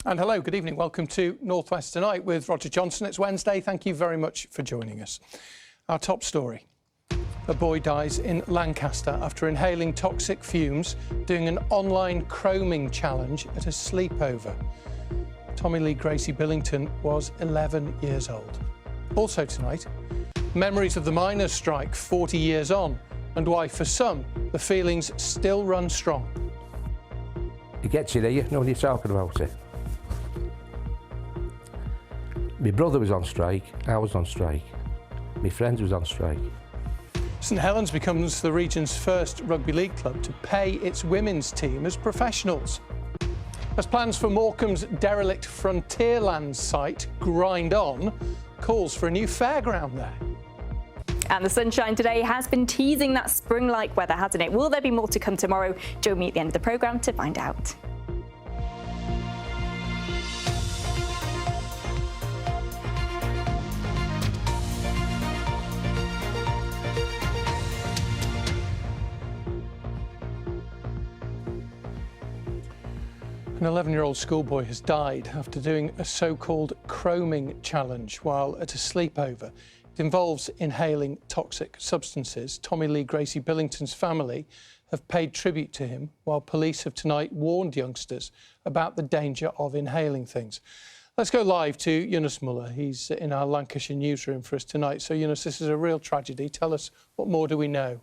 And hello, good evening. Welcome to North West Tonight with Roger Johnson. It's Wednesday. Thank you very much for joining us. Our top story. A boy dies in Lancaster after inhaling toxic fumes doing an online chroming challenge at a sleepover. Tommy Lee Gracie Billington was 11 years old. Also tonight, memories of the miners' strike 40 years on and why, for some, the feelings still run strong. It gets you there, you know when you're talking about it. My brother was on strike, I was on strike, my friends was on strike. St Helens becomes the region's first rugby league club to pay its women's team as professionals. As plans for Morecambe's derelict Frontierland site grind on, calls for a new fairground there. And the sunshine today has been teasing that spring-like weather, hasn't it? Will there be more to come tomorrow? Join me at the end of the programme to find out. An 11-year-old schoolboy has died after doing a so-called chroming challenge while at a sleepover. It involves inhaling toxic substances. Tommy Lee Gracie Billington's family have paid tribute to him, while police have tonight warned youngsters about the danger of inhaling things. Let's go live to Yunus Muller. He's in our Lancashire newsroom for us tonight. So, Yunus, this is a real tragedy. Tell us, what more do we know?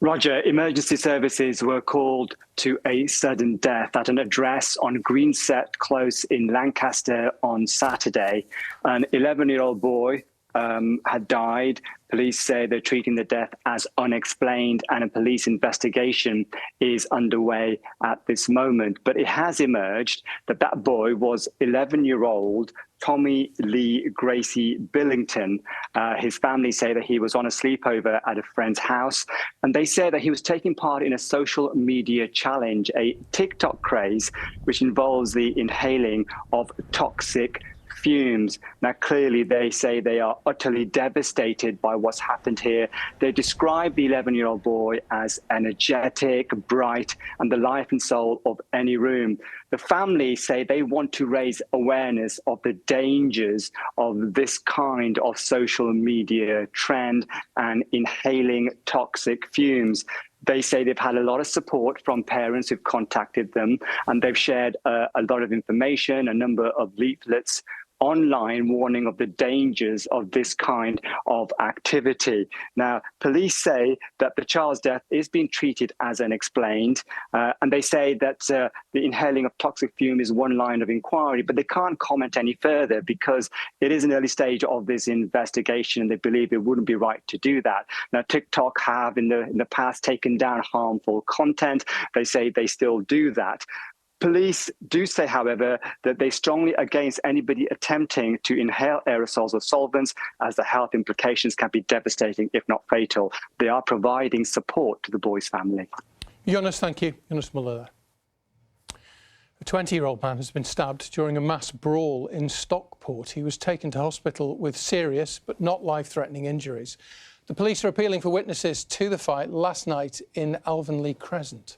Roger, emergency services were called to a sudden death at an address on Greenset Close in Lancaster on Saturday. An 11-year-old boy had died. Police say they're treating the death as unexplained and a police investigation is underway at this moment. But it has emerged that that boy was 11-year-old Tommy Lee Gracie Billington. His family say that he was on a sleepover at a friend's house, and they say that he was taking part in a social media challenge, a TikTok craze, which involves the inhaling of toxic fumes. Now, clearly, they say they are utterly devastated by what's happened here. They describe the 11-year-old boy as energetic, bright, and the life and soul of any room. The family say they want to raise awareness of the dangers of this kind of social media trend and inhaling toxic fumes. They say they've had a lot of support from parents who've contacted them, and they've shared a lot of information, a number of leaflets online warning of the dangers of this kind of activity. Now, police say that the child's death is being treated as unexplained, and they say that the inhaling of toxic fume is one line of inquiry, but they can't comment any further because it is an early stage of this investigation, and they believe it wouldn't be right to do that. Now, TikTok have in the past taken down harmful content. They say they still do that. Police do say, however, that they strongly against anybody attempting to inhale aerosols or solvents, as the health implications can be devastating, if not fatal. They are providing support to the boy's family. Yunus, thank you. Yunus Muller. A 20-year-old man has been stabbed during a mass brawl in Stockport. He was taken to hospital with serious but not life-threatening injuries. The police are appealing for witnesses to the fight last night in Alvanley Crescent.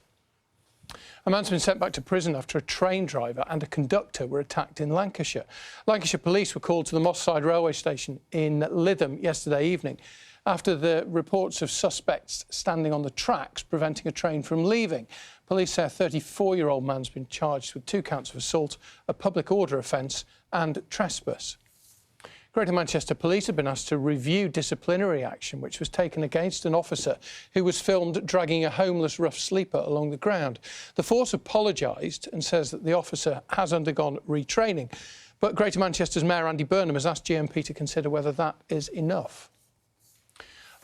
A man's been sent back to prison after a train driver and a conductor were attacked in Lancashire. Lancashire police were called to the Moss Side railway station in Lytham yesterday evening after the reports of suspects standing on the tracks preventing a train from leaving. Police say a 34-year-old man's been charged with 2 counts of assault, a public order offence and trespass. Greater Manchester Police have been asked to review disciplinary action which was taken against an officer who was filmed dragging a homeless rough sleeper along the ground. The force apologised and says that the officer has undergone retraining. But Greater Manchester's Mayor Andy Burnham has asked GMP to consider whether that is enough.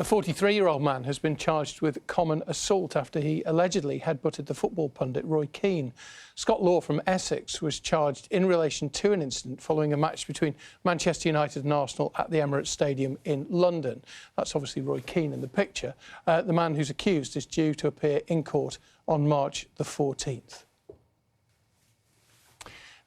A 43-year-old man has been charged with common assault after he allegedly headbutted the football pundit Roy Keane. Scott Law from Essex was charged in relation to an incident following a match between Manchester United and Arsenal at the Emirates Stadium in London. That's obviously Roy Keane in the picture. The man who's accused is due to appear in court on March the 14th.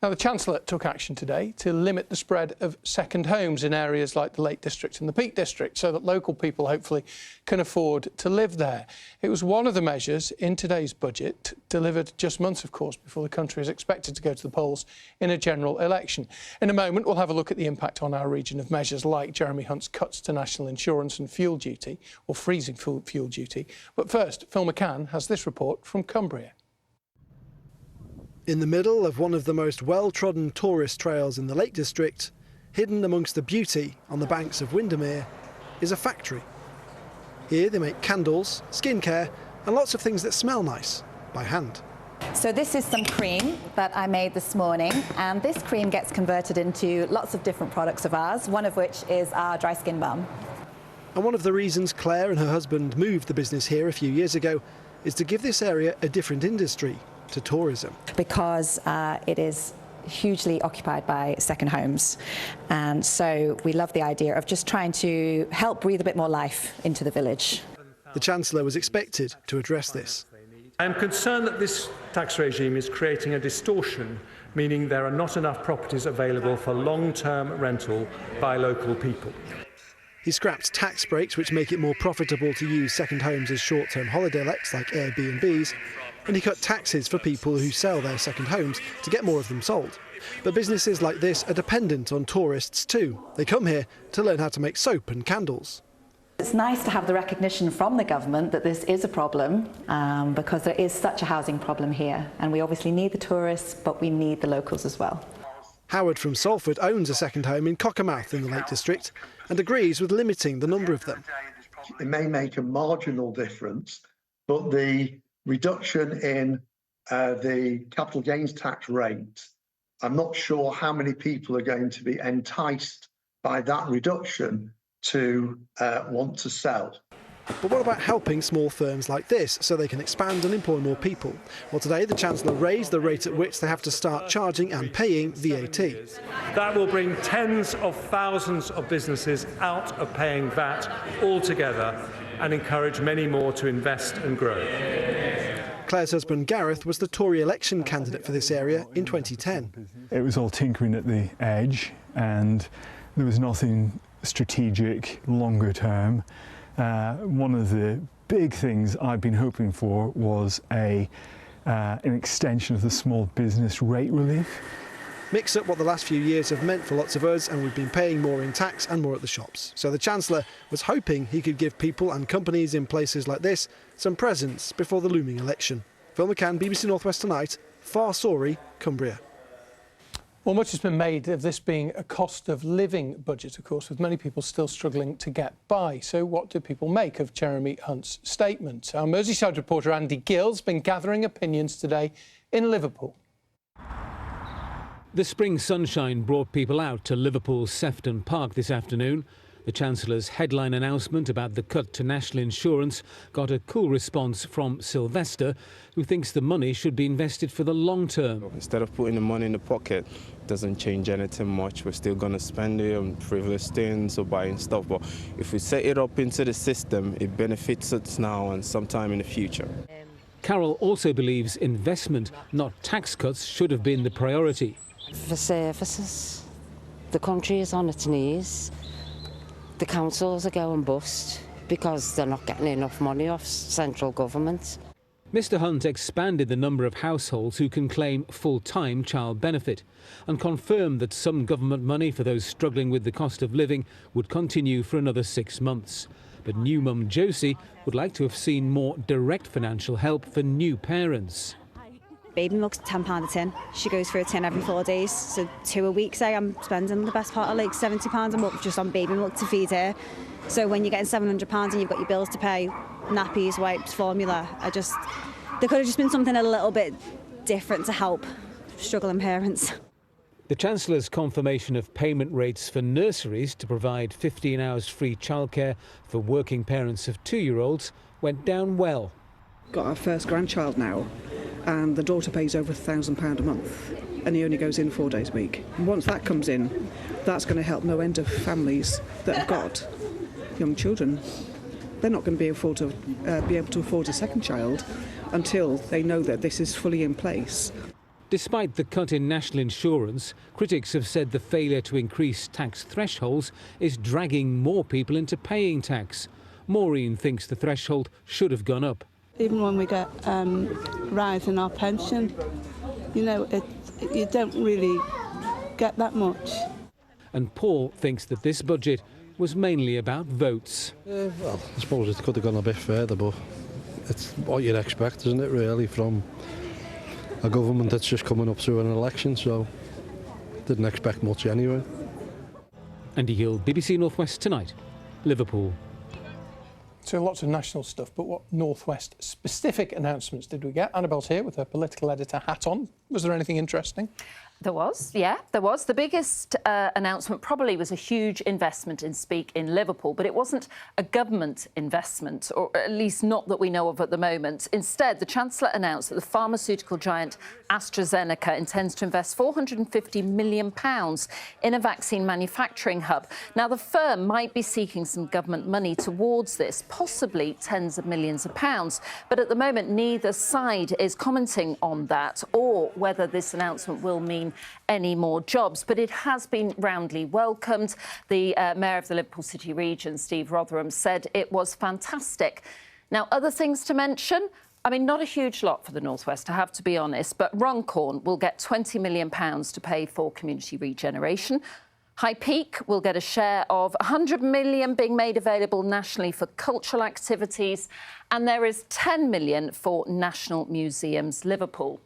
Now, the Chancellor took action today to limit the spread of second homes in areas like the Lake District and the Peak District so that local people hopefully can afford to live there. It was one of the measures in today's budget, delivered just months, of course, before the country is expected to go to the polls in a general election. In a moment, we'll have a look at the impact on our region of measures like Jeremy Hunt's cuts to national insurance and fuel duty, or freezing fuel duty. But first, Phil McCann has this report from Cumbria. In the middle of one of the most well-trodden tourist trails in the Lake District, hidden amongst the beauty on the banks of Windermere, is a factory. Here they make candles, skincare and lots of things that smell nice, by hand. So this is some cream that I made this morning, and this cream gets converted into lots of different products of ours, one of which is our dry skin balm. And one of the reasons Claire and her husband moved the business here a few years ago is to give this area a different industry, to tourism. Because it is hugely occupied by second homes, and so we love the idea of just trying to help breathe a bit more life into the village. The Chancellor was expected to address this. I am concerned that this tax regime is creating a distortion, meaning there are not enough properties available for long-term rental by local people. He scrapped tax breaks which make it more profitable to use second homes as short-term holiday lets like Airbnbs, and he cut taxes for people who sell their second homes to get more of them sold. But businesses like this are dependent on tourists too. They come here to learn how to make soap and candles. It's nice to have the recognition from the government that this is a problem, because there is such a housing problem here, and we obviously need the tourists, but we need the locals as well. Howard from Salford owns a second home in Cockermouth in the Lake District and agrees with limiting the number of them. It may make a marginal difference, but the reduction in the capital gains tax rate, I'm not sure how many people are going to be enticed by that reduction to want to sell. But what about helping small firms like this so they can expand and employ more people? Well, today the Chancellor raised the rate at which they have to start charging and paying VAT. That will bring tens of thousands of businesses out of paying VAT altogether and encourage many more to invest and grow. Claire's husband Gareth was the Tory election candidate for this area in 2010. It was all tinkering at the edge and there was nothing strategic, longer term. One of the big things I've been hoping for was an extension of the small business rate relief. Mix up what the last few years have meant for lots of us, and we've been paying more in tax and more at the shops. So the Chancellor was hoping he could give people and companies in places like this some presents before the looming election. Phil McCann, BBC North West Tonight, Far Sorry, Cumbria. Well, much has been made of this being a cost of living budget, of course, with many people still struggling to get by. So what do people make of Jeremy Hunt's statement? Our Merseyside reporter Andy Gill's been gathering opinions today in Liverpool. The spring sunshine brought people out to Liverpool's Sefton Park this afternoon. The Chancellor's headline announcement about the cut to national insurance got a cool response from Sylvester, who thinks the money should be invested for the long term. Instead of putting the money in the pocket, it doesn't change anything much. We're still going to spend it on frivolous things or buying stuff. But if we set it up into the system, it benefits us now and sometime in the future. Carol also believes investment, not tax cuts, should have been the priority. For services, the country is on its knees. The councils are going bust because they're not getting enough money off central government. Mr Hunt expanded the number of households who can claim full-time child benefit and confirmed that some government money for those struggling with the cost of living would continue for another 6 months. But new mum Josie would like to have seen more direct financial help for new parents. Baby milk's £10 a tin. She goes for a tin every 4 days, so 2 a week. Say I'm spending the best part of like £70 a month just on baby milk to feed her. So when you're getting £700 and you've got your bills to pay, nappies, wipes, formula, there could have just been something a little bit different to help struggling parents. The Chancellor's confirmation of payment rates for nurseries to provide 15 hours free childcare for working parents of 2-year-olds went down well. Got our first grandchild now, and the daughter pays over £1,000 a month, and he only goes in 4 days a week. And once that comes in, that's going to help no end of families that have got young children. They're not going to be able to afford a second child until they know that this is fully in place. Despite the cut in national insurance, critics have said the failure to increase tax thresholds is dragging more people into paying tax. Maureen thinks the threshold should have gone up. Even when we get rise in our pension, you know, you don't really get that much. And Paul thinks that this budget was mainly about votes. Well, I suppose it could have gone a bit further, but it's what you'd expect, isn't it, really, from a government that's just coming up through an election, so didn't expect much anyway. Andy Gill, BBC North West Tonight, Liverpool. So lots of national stuff, but what North West specific announcements did we get? Annabelle's here with her political editor hat on. Was there anything interesting? There was, yeah, there was. The biggest announcement probably was a huge investment in Speak in Liverpool, but it wasn't a government investment, or at least not that we know of at the moment. Instead, the Chancellor announced that the pharmaceutical giant AstraZeneca intends to invest £450 million in a vaccine manufacturing hub. Now, the firm might be seeking some government money towards this, possibly tens of millions of pounds. But at the moment, neither side is commenting on that or whether this announcement will mean any more jobs, but it has been roundly welcomed. The Mayor of the Liverpool City region, Steve Rotherham, said it was fantastic. Now, other things to mention, I mean, not a huge lot for the North West, I have to be honest, but Runcorn will get £20 million to pay for community regeneration. High Peak will get a share of £100 million being made available nationally for cultural activities, and there is £10 million for National Museums Liverpool.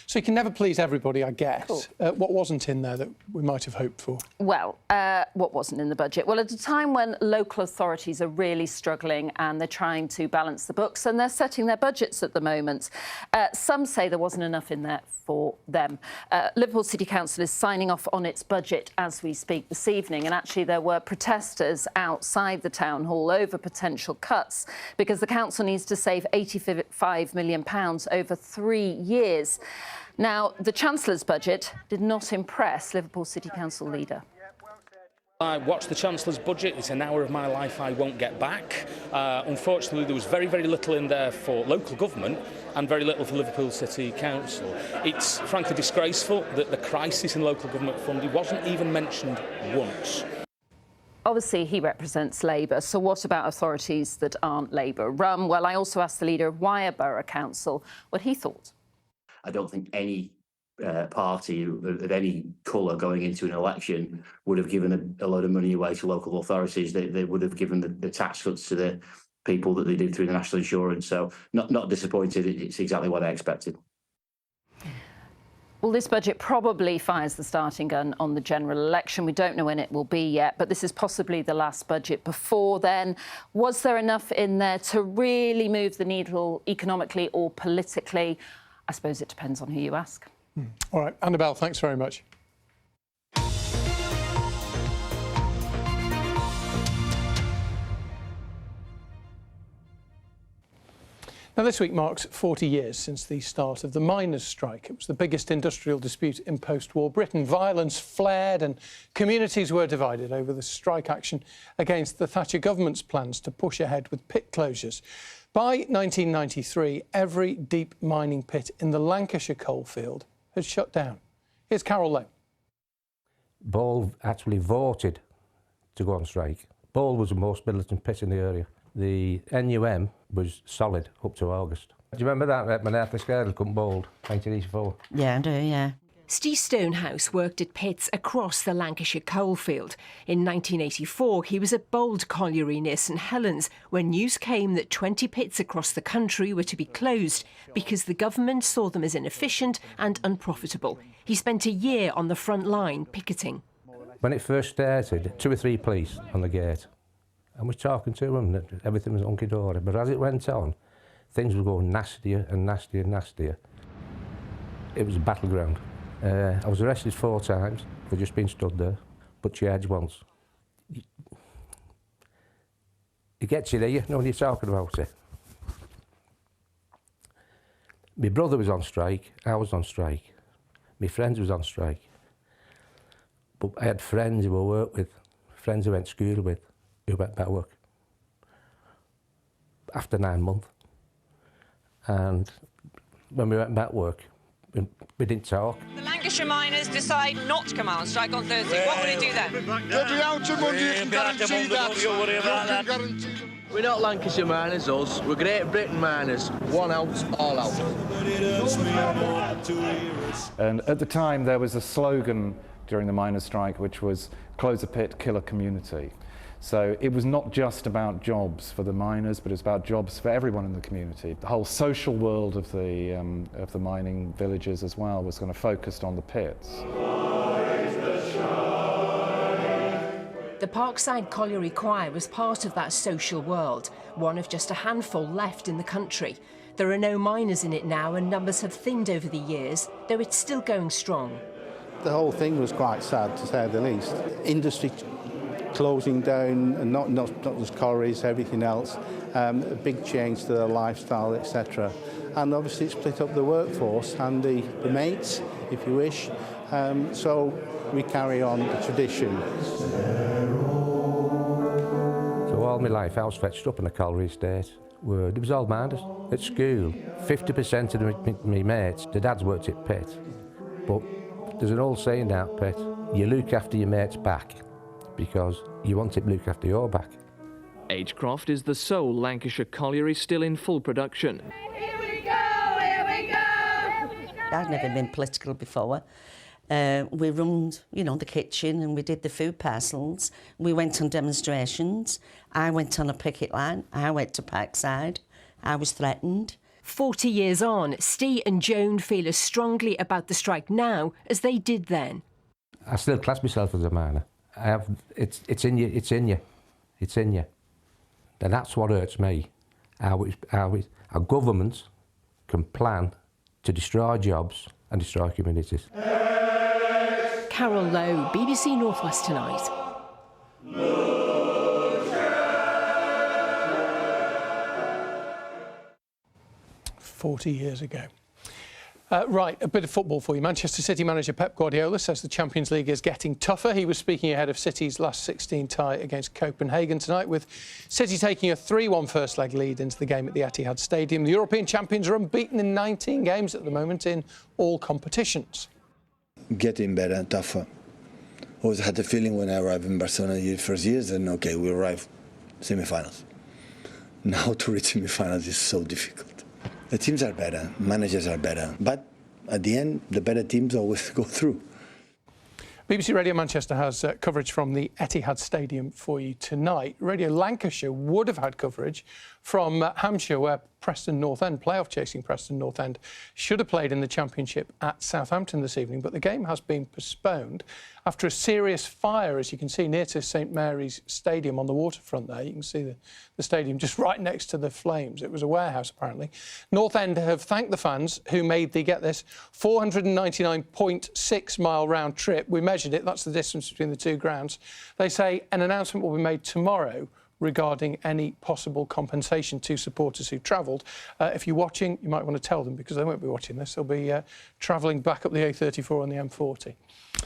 So you can never please everybody, I guess. Cool. What wasn't in there that we might have hoped for? Well, what wasn't in the budget? Well, at a time when local authorities are really struggling and they're trying to balance the books and they're setting their budgets at the moment, some say there wasn't enough in there for them. Liverpool City Council is signing off on its budget as we speak this evening, and actually there were protesters outside the town hall over potential cuts because the council needs to save £85 million over 3 years. Now, the Chancellor's budget did not impress Liverpool City Council leader. I watched the Chancellor's budget. It's an hour of my life I won't get back. Unfortunately, there was very, very little in there for local government and very little for Liverpool City Council. It's frankly disgraceful that the crisis in local government funding wasn't even mentioned once. Obviously, he represents Labour, so what about authorities that aren't Labour? Well, I also asked the leader of Wyre Borough Council what he thought. I don't think any party of any colour going into an election would have given a load of money away to local authorities. They would have given the tax cuts to the people that they do through the national insurance. So not disappointed. It's exactly what I expected. Well, this budget probably fires the starting gun on the general election. We don't know when it will be yet, but this is possibly the last budget before then. Was there enough in there to really move the needle economically or politically? I suppose it depends on who you ask. All right, Annabelle, thanks very much. Now, this week marks 40 years since the start of the miners' strike. It was the biggest industrial dispute in post-war Britain. Violence flared and communities were divided over the strike action against the Thatcher government's plans to push ahead with pit closures. By 1993, every deep mining pit in the Lancashire coalfield had shut down. Here's Carol Lowe. Ball actually voted to go on strike. Ball was the most militant pit in the area. The NUM was solid up to August. Do you remember that? When Arthur Scared couldn't Bold, 1984? Yeah, I do, yeah. Steve Stonehouse worked at pits across the Lancashire coalfield. In 1984, he was at Bold Colliery near St Helens when news came that 20 pits across the country were to be closed because the government saw them as inefficient and unprofitable. He spent a year on the front line picketing. When it first started, 2 or 3 police on the gate. I was talking to them, that everything was hunky-dory. But as it went on, things were going nastier and nastier and nastier. It was a battleground. I was arrested 4 times for just being stood there, but charged once. It gets you there, you know when you're talking about it. My brother was on strike, I was on strike, my friends was on strike. But I had friends who I worked with, friends who I went to school with, who went back to work after 9 months. And when we went back to work, we didn't talk. The Lancashire miners decide not to come out on strike on Thursday. What will it do then? They'll be out on Monday, you can guarantee that. We're not Lancashire miners, us. We're Great Britain miners. One out, all out. And at the time, there was a slogan during the miners' strike, which was "Close a pit, kill a community." So it was not just about jobs for the miners, but it was about jobs for everyone in the community. The whole social world of the mining villages as well was kind of focused on the pits. The Parkside Colliery Choir was part of that social world, one of just a handful left in the country. There are no miners in it now, and numbers have thinned over the years, though it's still going strong. The whole thing was quite sad, to say the least. Industry closing down, and not just collieries, everything else. A big change to their lifestyle, etc. And obviously it split up the workforce and the mates, if you wish. So we carry on the tradition. So all my life I was fetched up in a colliery estate. It was old minders. At school, 50% of my mates, the dads worked at pit. But there's an old saying out pit, you look after your mate's back because you want it to look after your back. Agecroft is the sole Lancashire colliery still in full production. Here we go, here we go! I'd never been political before. We run, the kitchen and we did the food parcels. We went on demonstrations. I went on a picket line. I went to Parkside. I was threatened. 40 years on, Steve and Joan feel as strongly about the strike now as they did then. I still class myself as a miner. It's in you, it's in you, it's in you. And that's what hurts me. How a government can plan to destroy jobs and destroy communities. Carol Lowe, BBC North West Tonight. 40 years ago. Right, a bit of football for you. Manchester City manager Pep Guardiola says the Champions League is getting tougher. He was speaking ahead of City's last 16 tie against Copenhagen tonight, with City taking a 3-1 first leg lead into the game at the Etihad Stadium. The European champions are unbeaten in 19 games at the moment in all competitions. Getting better, tougher. Always had the feeling when I arrived in Barcelona the first years, and okay, we arrived semi-finals. Now to reach semi-finals is so difficult. The teams are better, managers are better, but at the end, the better teams always go through. BBC Radio Manchester has coverage from the Etihad Stadium for you tonight. Radio Lancashire would have had coverage from Hampshire, where Preston North End, playoff-chasing Preston North End, should have played in the Championship at Southampton this evening, but the game has been postponed after a serious fire, as you can see, near to St Mary's Stadium on the waterfront there. You can see the stadium just right next to the flames. It was a warehouse, apparently. North End have thanked the fans who made the, get this, 499.6-mile round trip. We measured it, that's the distance between the two grounds. They say an announcement will be made tomorrow regarding any possible compensation to supporters who travelled. If you're watching, you might want to tell them, because they won't be watching this. They'll be travelling back up the A34 on the M40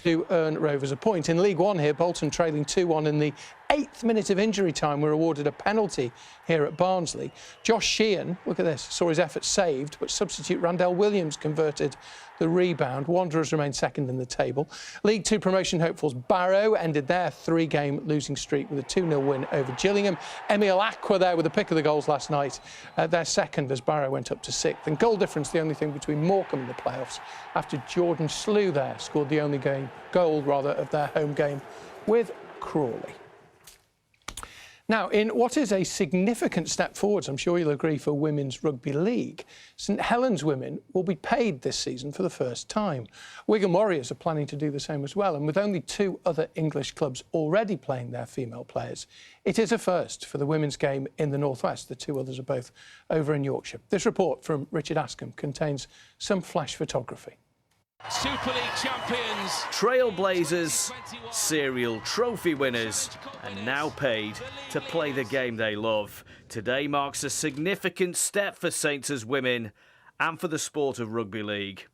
to earn Rovers a point. In League One here, Bolton trailing 2-1 in the 8th minute of injury time were awarded a penalty here at Barnsley. Josh Sheehan, look at this, saw his effort saved, but substitute Randell Williams converted the rebound. Wanderers remain second in the table. League Two promotion hopefuls Barrow ended their 3-game losing streak with a 2-0 win over Gillingham. Emil Aqua there with the pick of the goals last night. They're second as Barrow went up to 6th. And goal difference, the only thing between Morecambe and the playoffs, after Jordan Slew there scored the only goal of their home game with Crawley. Now, in what is a significant step forwards, I'm sure you'll agree, for Women's Rugby League, St Helens women will be paid this season for the first time. Wigan Warriors are planning to do the same as well, and with only 2 other English clubs already playing their female players, it is a first for the women's game in the North West. The 2 others are both over in Yorkshire. This report from Richard Askham contains some flash photography. Super League champions, trailblazers, serial trophy winners, and now paid to play the game they love. Today marks a significant step for Saints' women and for the sport of rugby league.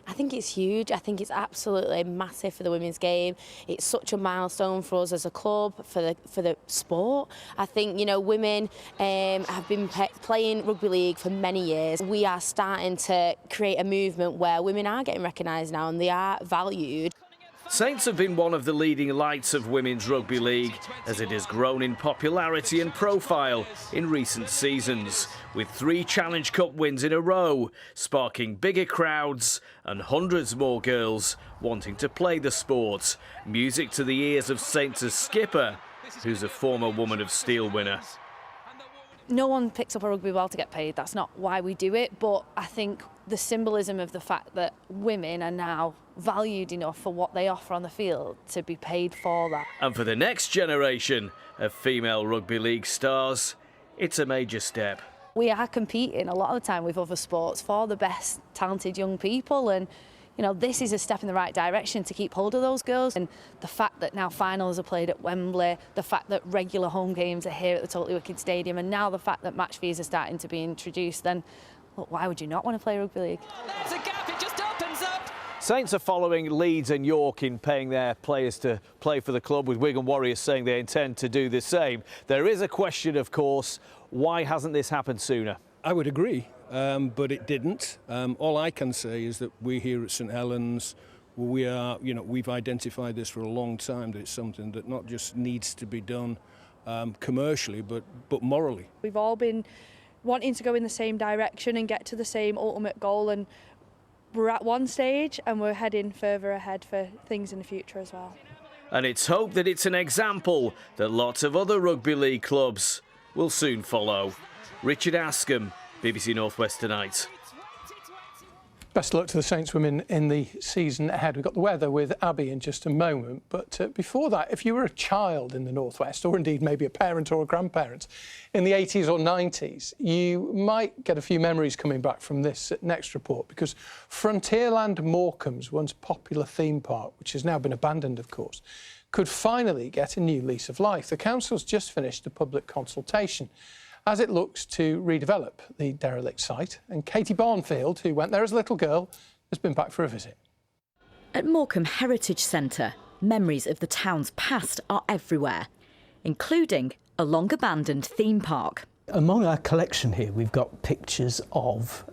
I think it's huge. I think it's absolutely massive for the women's game. It's such a milestone for us as a club, for the sport. I think, you know, women have been playing rugby league for many years. We are starting to create a movement where women are getting recognised now and they are valued. Saints have been one of the leading lights of women's rugby league as it has grown in popularity and profile in recent seasons, with 3 Challenge Cup wins in a row, sparking bigger crowds and hundreds more girls wanting to play the sport. Music to the ears of Saints' skipper, who's a former Woman of Steel winner. No one picks up a rugby ball to get paid. That's not why we do it. But I think the symbolism of the fact that women are now valued enough for what they offer on the field to be paid for that. And for the next generation of female rugby league stars, it's a major step. We are competing a lot of the time with other sports for the best talented young people, and you know, this is a step in the right direction to keep hold of those girls. And the fact that now finals are played at Wembley, the fact that regular home games are here at the Totally Wicked Stadium, and now the fact that match fees are starting to be introduced, then look, why would you not want to play rugby league? There's a gap, it just opens up. Saints are following Leeds and York in paying their players to play for the club, with Wigan Warriors saying they intend to do the same. There is a question, of course, why hasn't this happened sooner? I would agree, but it didn't. All I can say is that we here at St Helens, we've identified this for a long time, that it's something that not just needs to be done commercially, but morally. We've all been wanting to go in the same direction and get to the same ultimate goal, and we're at one stage and we're heading further ahead for things in the future as well. And it's hoped that it's an example that lots of other rugby league clubs will soon follow. Richard Askham, BBC North West Tonight. Best of luck to the Saints women in the season ahead. We've got the weather with Abby in just a moment. But before that, if you were a child in the North West, or indeed maybe a parent or a grandparent in the 80s or 90s, you might get a few memories coming back from this next report, because Frontierland Morecambe's once popular theme park, which has now been abandoned, of course, could finally get a new lease of life. The council's just finished a public consultation as it looks to redevelop the derelict site. And Katie Barnfield, who went there as a little girl, has been back for a visit. At Morecambe Heritage Centre, memories of the town's past are everywhere, including a long-abandoned theme park. Among our collection here, we've got pictures of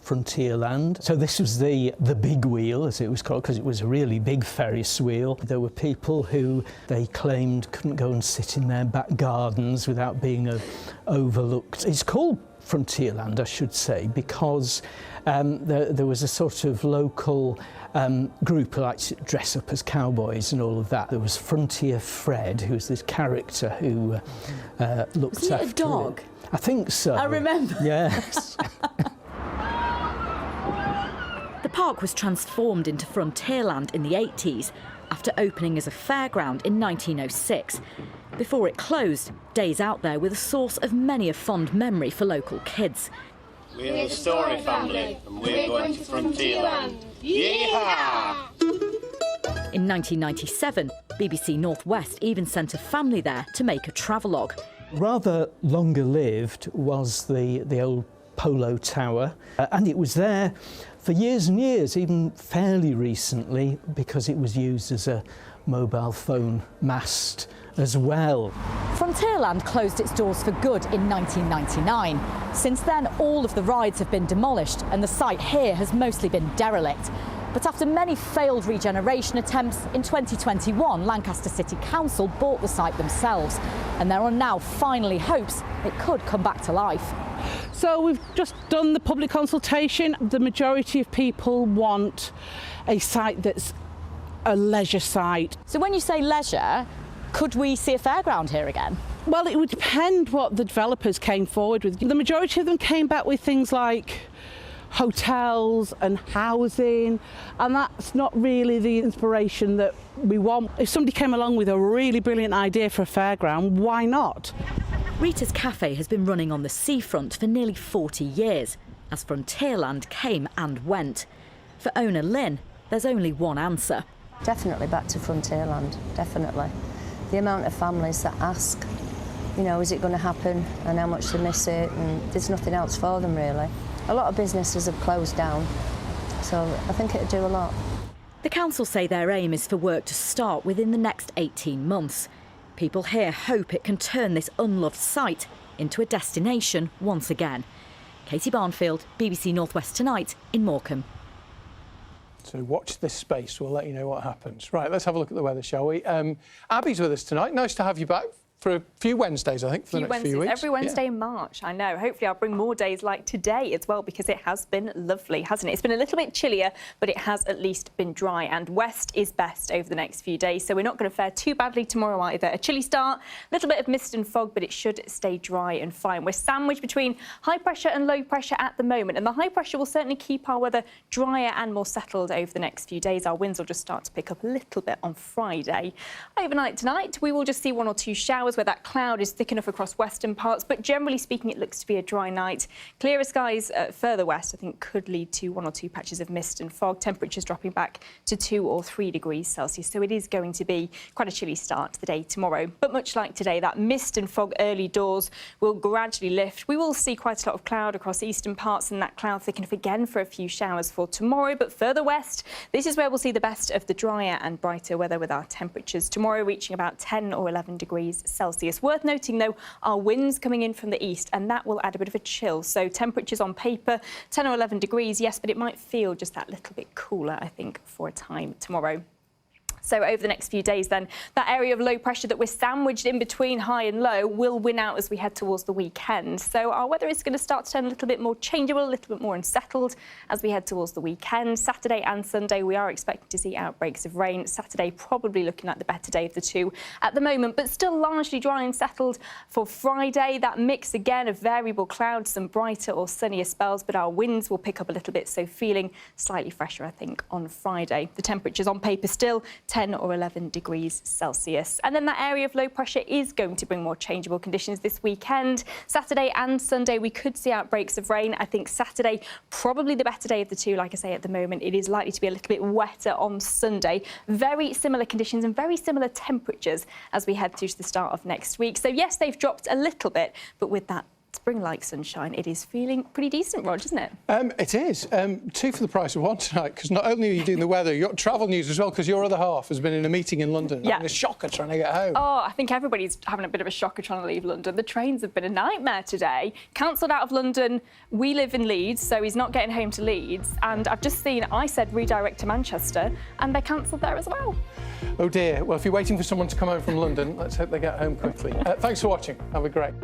Frontierland. So this was the big wheel, as it was called, because it was a really big Ferris wheel. There were people who they claimed couldn't go and sit in their back gardens without being overlooked. It's called Frontierland, I should say, because there was a sort of local group who liked to dress up as cowboys and all of that. There was Frontier Fred, who was this character who looked after a dog? I think so. I remember. Yes. The park was transformed into Frontierland in the 80s after opening as a fairground in 1906. Before it closed, days out there were the source of many a fond memory for local kids. We're the Story family and we're going to Frontierland. Yeehaw! In 1997, BBC North West even sent a family there to make a travelogue. Rather longer lived was the old Polo Tower, and it was there for years and years, even fairly recently, because it was used as a mobile phone mast as well. Frontierland closed its doors for good in 1999. Since then, all of the rides have been demolished and the site here has mostly been derelict. But after many failed regeneration attempts, in 2021, Lancaster City Council bought the site themselves, and there are now finally hopes it could come back to life. So we've just done the public consultation. The majority of people want a site that's a leisure site. So when you say leisure, could we see a fairground here again? Well, it would depend what the developers came forward with. The majority of them came back with things like hotels and housing, and that's not really the inspiration that we want. If somebody came along with a really brilliant idea for a fairground, why not? Rita's Cafe has been running on the seafront for nearly 40 years, as Frontierland came and went. For owner Lynn, there's only one answer. Definitely back to Frontierland, definitely. The amount of families that ask, you know, is it going to happen and how much they miss it, and there's nothing else for them really. A lot of businesses have closed down, so I think it'd do a lot. The council say their aim is for work to start within the next 18 months. People here hope it can turn this unloved site into a destination once again. Katie Barnfield, BBC North West Tonight in Morecambe. So watch this space, we'll let you know what happens. Right, let's have a look at the weather, shall we? Abby's with us tonight. Nice to have you back for a few Wednesdays, I think, for the next few weeks. Every Wednesday in March, I know. Hopefully I'll bring more days like today as well, because it has been lovely, hasn't it? It's been a little bit chillier, but it has at least been dry, and west is best over the next few days, so we're not going to fare too badly tomorrow either. A chilly start, a little bit of mist and fog, but it should stay dry and fine. We're sandwiched between high pressure and low pressure at the moment, and the high pressure will certainly keep our weather drier and more settled over the next few days. Our winds will just start to pick up a little bit on Friday. Overnight tonight, we will just see 1 or 2 showers where that cloud is thick enough across western parts, but generally speaking, it looks to be a dry night. Clearer skies further west, I think, could lead to 1 or 2 patches of mist and fog. Temperatures dropping back to 2 or 3 degrees Celsius. So it is going to be quite a chilly start to the day tomorrow. But much like today, that mist and fog early doors will gradually lift. We will see quite a lot of cloud across eastern parts, and that cloud thicken up again for a few showers for tomorrow. But further west, this is where we'll see the best of the drier and brighter weather, with our temperatures tomorrow reaching about 10 or 11 degrees Celsius. Worth noting, though, our winds coming in from the east, and that will add a bit of a chill. So temperatures on paper, 10 or 11 degrees, yes, but it might feel just that little bit cooler, I think, for a time tomorrow. So over the next few days then, that area of low pressure that we're sandwiched in between high and low will win out as we head towards the weekend. So our weather is going to start to turn a little bit more changeable, a little bit more unsettled as we head towards the weekend. Saturday and Sunday, we are expecting to see outbreaks of rain. Saturday probably looking like the better day of the two at the moment, but still largely dry and settled for Friday. That mix again of variable clouds, some brighter or sunnier spells, but our winds will pick up a little bit, so feeling slightly fresher, I think, on Friday. The temperatures on paper still 10 or 11 degrees Celsius. And then that area of low pressure is going to bring more changeable conditions this weekend. Saturday and Sunday, we could see outbreaks of rain. I think Saturday, probably the better day of the two, like I say, at the moment. It is likely to be a little bit wetter on Sunday. Very similar conditions and very similar temperatures as we head through to the start of next week. So yes, they've dropped a little bit, but with that spring-like sunshine, it is feeling pretty decent, Rog, isn't it? It is. 2 for the price of 1 tonight, because not only are you doing the weather, you've got travel news as well, because your other half has been in a meeting in London, having a shocker trying to get home. Oh, I think everybody's having a bit of a shocker trying to leave London. The trains have been a nightmare today. Cancelled out of London. We live in Leeds, so he's not getting home to Leeds. And I've just seen, I said redirect to Manchester, and they cancelled there as well. Oh dear. Well, if you're waiting for someone to come home from London, let's hope they get home quickly. Thanks for watching. Have a great